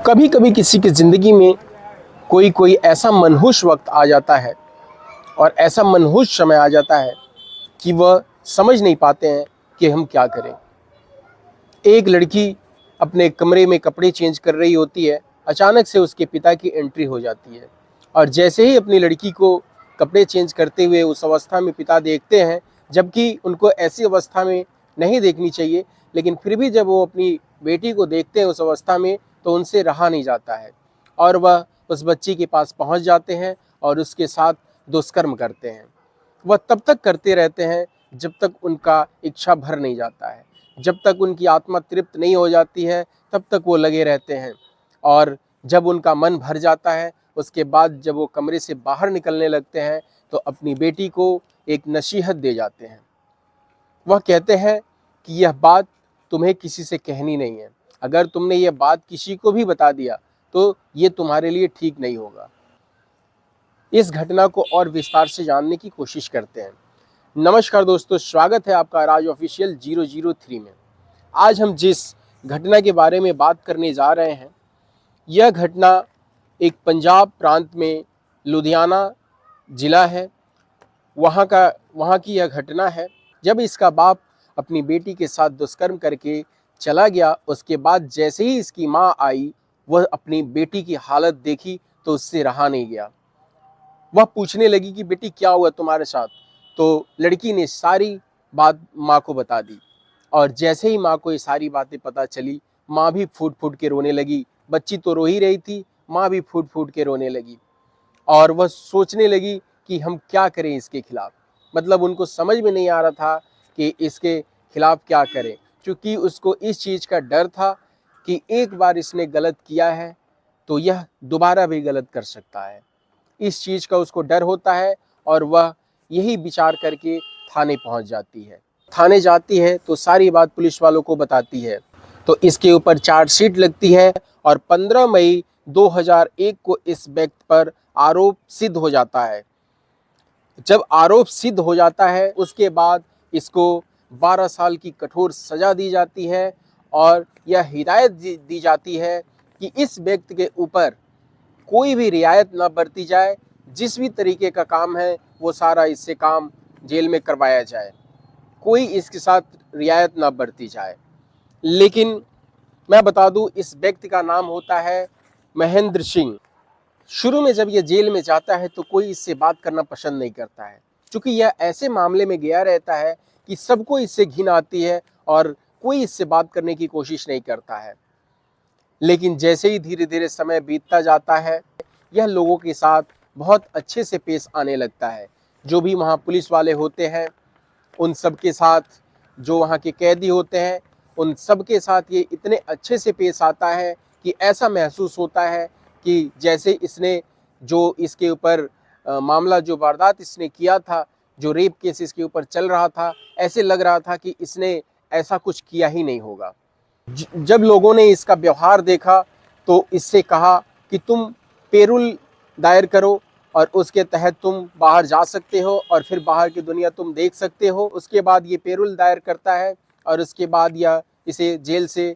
कभी कभी किसी की ज़िंदगी में कोई ऐसा मनहूस वक्त आ जाता है और ऐसा मनहूस समय आ जाता है कि वह समझ नहीं पाते हैं कि हम क्या करें। एक लड़की अपने कमरे में कपड़े चेंज कर रही होती है, अचानक से उसके पिता की एंट्री हो जाती है और जैसे ही अपनी लड़की को कपड़े चेंज करते हुए उस अवस्था में पिता देखते हैं, जबकि उनको ऐसी अवस्था में नहीं देखनी चाहिए, लेकिन फिर भी जब वो अपनी बेटी को देखते हैं उस अवस्था में तो उनसे रहा नहीं जाता है और वह उस बच्ची के पास पहुंच जाते हैं और उसके साथ दुष्कर्म करते हैं। वह तब तक करते रहते हैं जब तक उनका इच्छा भर नहीं जाता है, जब तक उनकी आत्मा तृप्त नहीं हो जाती है, तब तक वो लगे रहते हैं। और जब उनका मन भर जाता है, उसके बाद जब वो कमरे से बाहर निकलने लगते हैं तो अपनी बेटी को एक नसीहत दे जाते हैं। वह कहते हैं कि यह बात तुम्हें किसी से कहनी नहीं है, अगर तुमने यह बात किसी को भी बता दिया तो ये तुम्हारे लिए ठीक नहीं होगा। इस घटना को और विस्तार से जानने की कोशिश करते हैं। नमस्कार दोस्तों, स्वागत है आपका राज ऑफिशियल 003 में। आज हम जिस घटना के बारे में बात करने जा रहे हैं, यह घटना एक पंजाब प्रांत में लुधियाना ज़िला है, वहाँ की यह घटना है। जब इसका बाप अपनी बेटी के साथ दुष्कर्म करके चला गया, उसके बाद जैसे ही इसकी माँ आई, वह अपनी बेटी की हालत देखी तो उससे रहा नहीं गया। वह पूछने लगी कि बेटी क्या हुआ तुम्हारे साथ। तो लड़की ने सारी बात माँ को बता दी और जैसे ही माँ को ये सारी बातें पता चली, माँ भी फूट फूट के रोने लगी। बच्ची तो रो ही रही थी, माँ भी फूट फूट के रोने लगी और वह सोचने लगी कि हम क्या करें इसके खिलाफ। मतलब उनको समझ में नहीं आ रहा था कि इसके खिलाफ क्या करें, क्योंकि उसको इस चीज़ का डर था कि एक बार इसने गलत किया है तो यह दोबारा भी गलत कर सकता है। इस चीज़ का उसको डर होता है और वह यही विचार करके थाने पहुंच जाती है। थाने जाती है तो सारी बात पुलिस वालों को बताती है, तो इसके ऊपर चार्जशीट लगती है और 15 मई 2001 को इस व्यक्ति पर आरोप सिद्ध हो जाता है। जब आरोप सिद्ध हो जाता है उसके बाद इसको 12 साल की कठोर सज़ा दी जाती है और यह हिदायत दी जाती है कि इस व्यक्ति के ऊपर कोई भी रियायत ना बरती जाए। जिस भी तरीके का काम है वो सारा इससे काम जेल में करवाया जाए, कोई इसके साथ रियायत ना बरती जाए। लेकिन मैं बता दूं, इस व्यक्ति का नाम होता है महेंद्र सिंह। शुरू में जब ये जेल में जाता है तो कोई इससे बात करना पसंद नहीं करता है, क्योंकि यह ऐसे मामले में गया रहता है कि सबको इससे घिन आती है और कोई इससे बात करने की कोशिश नहीं करता है। लेकिन जैसे ही धीरे धीरे समय बीतता जाता है, यह लोगों के साथ बहुत अच्छे से पेश आने लगता है। जो भी वहाँ पुलिस वाले होते हैं उन सब के साथ, जो वहाँ के कैदी होते हैं उन सब के साथ ये इतने अच्छे से पेश आता है कि ऐसा महसूस होता है कि जैसे इसने जो इसके ऊपर मामला, जो वारदात इसने किया था, जो रेप केस इसके ऊपर चल रहा था, ऐसे लग रहा था कि इसने ऐसा कुछ किया ही नहीं होगा। जब लोगों ने इसका व्यवहार देखा तो इससे कहा कि तुम पेरोल दायर करो और उसके तहत तुम बाहर जा सकते हो और फिर बाहर की दुनिया तुम देख सकते हो। उसके बाद ये पेरोल दायर करता है और उसके बाद यह इसे जेल से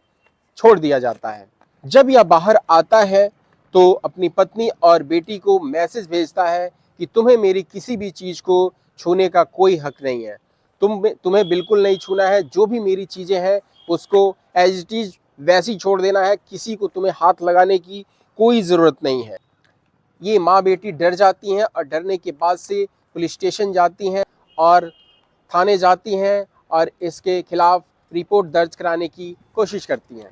छोड़ दिया जाता है। जब यह बाहर आता है तो अपनी पत्नी और बेटी को मैसेज भेजता है कि तुम्हें मेरी किसी भी चीज़ को छूने का कोई हक नहीं है, तुम्हें बिल्कुल नहीं छूना है। जो भी मेरी चीज़ें हैं उसको एज इट इज़ वैसी छोड़ देना है, किसी को तुम्हें हाथ लगाने की कोई ज़रूरत नहीं है। ये माँ बेटी डर जाती हैं और डरने के बाद से पुलिस स्टेशन जाती हैं और थाने जाती हैं और इसके खिलाफ रिपोर्ट दर्ज कराने की कोशिश करती हैं।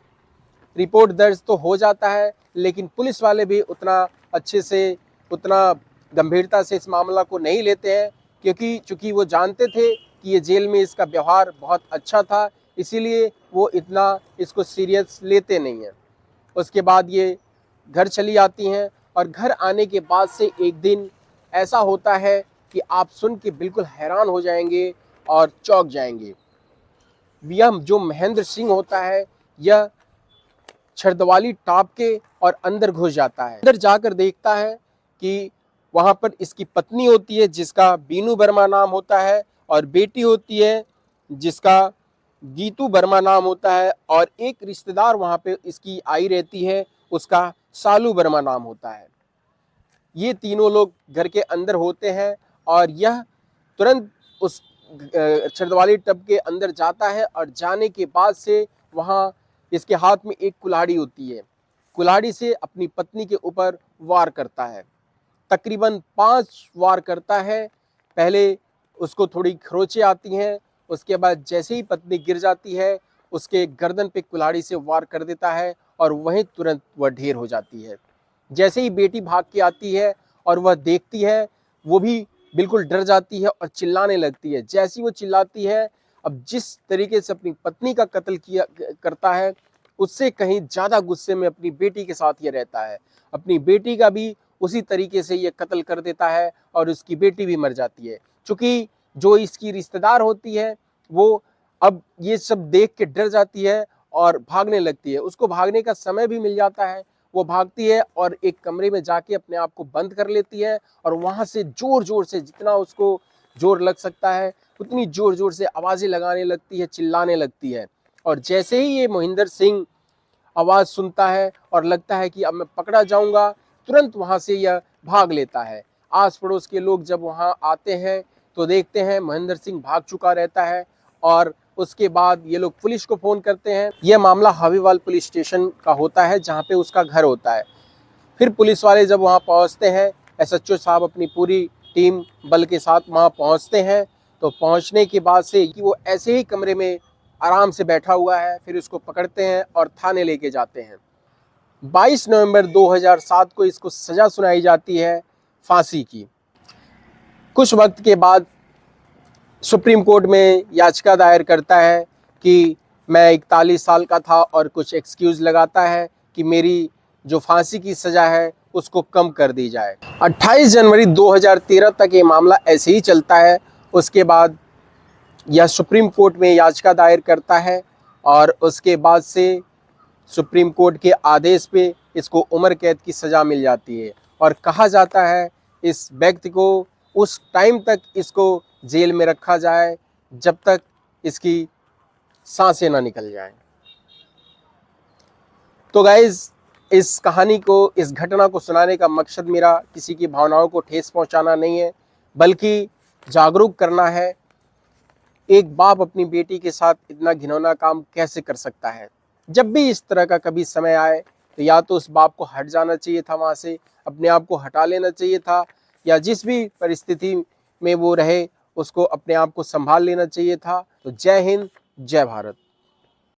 रिपोर्ट दर्ज तो हो जाता है, लेकिन पुलिस वाले भी उतना अच्छे से, उतना गंभीरता से इस मामला को नहीं लेते हैं, क्योंकि चूँकि वो जानते थे कि ये जेल में इसका व्यवहार बहुत अच्छा था, इसीलिए वो इतना इसको सीरियस लेते नहीं हैं। उसके बाद ये घर चली आती हैं और घर आने के बाद से एक दिन ऐसा होता है कि आप सुन के बिल्कुल हैरान हो जाएंगे और चौंक जाएंगे। यह जो महेंद्र सिंह होता है, यह छरदवाली टाप के और अंदर घुस जाता है। अंदर जाकर देखता है कि वहाँ पर इसकी पत्नी होती है जिसका बीनू वर्मा नाम होता है और बेटी होती है जिसका गीतू वर्मा नाम होता है और एक रिश्तेदार वहाँ पे इसकी आई रहती है, उसका सालू वर्मा नाम होता है। ये तीनों लोग घर के अंदर होते हैं और यह तुरंत उस छर्दवाली टब के अंदर जाता है और जाने के बाद से वहाँ इसके हाथ में एक कुल्हाड़ी होती है। कुल्हाड़ी से अपनी पत्नी के ऊपर वार करता है। तकरीबन 5 वार करता है। पहले उसको थोड़ी खरोंचें आती हैं, उसके बाद जैसे ही पत्नी गिर जाती है उसके गर्दन पे कुल्हाड़ी से वार कर देता है और वहीं तुरंत वह ढेर हो जाती है। जैसे ही बेटी भाग के आती है और वह देखती है, वो भी बिल्कुल डर जाती है और चिल्लाने लगती है। जैसी वो चिल्लाती है, अब जिस तरीके से अपनी पत्नी का कत्ल किया करता है, उससे कहीं ज़्यादा गुस्से में अपनी बेटी के साथ ये रहता है। अपनी बेटी का भी उसी तरीके से ये कत्ल कर देता है और उसकी बेटी भी मर जाती है। चूँकि जो इसकी रिश्तेदार होती है, वो अब ये सब देख के डर जाती है और भागने लगती है। उसको भागने का समय भी मिल जाता है। वो भागती है और एक कमरे में जाके अपने आप को बंद कर लेती है और वहाँ से ज़ोर-ज़ोर से, जितना उसको ज़ोर लग सकता है उतनी ज़ोर-ज़ोर से आवाज़ें लगाने लगती है, चिल्लाने लगती है। और जैसे ही ये मोहिंदर सिंह आवाज़ सुनता है और लगता है कि अब मैं पकड़ा जाऊंगा, तुरंत वहाँ से यह भाग लेता है। आस पड़ोस के लोग जब वहाँ आते हैं तो देखते हैं मोहिंदर सिंह भाग चुका रहता है और उसके बाद ये लोग पुलिस को फ़ोन करते हैं। यह मामला हावीवाल पुलिस स्टेशन का होता है जहाँ पे उसका घर होता है। फिर पुलिस वाले जब वहाँ पहुँचते हैं, एसएचओ साहब अपनी पूरी टीम बल के साथ वहाँ पहुँचते हैं। तो पहुँचने के बाद से कि वो ऐसे ही कमरे में आराम से बैठा हुआ है, फिर उसको पकड़ते हैं और थाने लेके जाते हैं। 22 नवंबर 2007 को इसको सज़ा सुनाई जाती है फांसी की। कुछ वक्त के बाद सुप्रीम कोर्ट में याचिका दायर करता है कि मैं 41 साल का था और कुछ एक्सक्यूज़ लगाता है कि मेरी जो फांसी की सज़ा है उसको कम कर दी जाए। 28 जनवरी 2013 तक ये मामला ऐसे ही चलता है। उसके बाद यह सुप्रीम कोर्ट में याचिका दायर करता है और उसके बाद से सुप्रीम कोर्ट के आदेश पे इसको उम्र कैद की सज़ा मिल जाती है और कहा जाता है इस व्यक्ति को उस टाइम तक इसको जेल में रखा जाए जब तक इसकी सांसें ना निकल जाएं। तो गाइज़, इस कहानी को, इस घटना को सुनाने का मकसद मेरा किसी की भावनाओं को ठेस पहुंचाना नहीं है, बल्कि जागरूक करना है। एक बाप अपनी बेटी के साथ इतना घिनौना काम कैसे कर सकता है। जब भी इस तरह का कभी समय आए तो या तो उस बाप को हट जाना चाहिए था, वहाँ से अपने आप को हटा लेना चाहिए था, या जिस भी परिस्थिति में वो रहे उसको अपने आप को संभाल लेना चाहिए था। तो जय हिंद, जय भारत।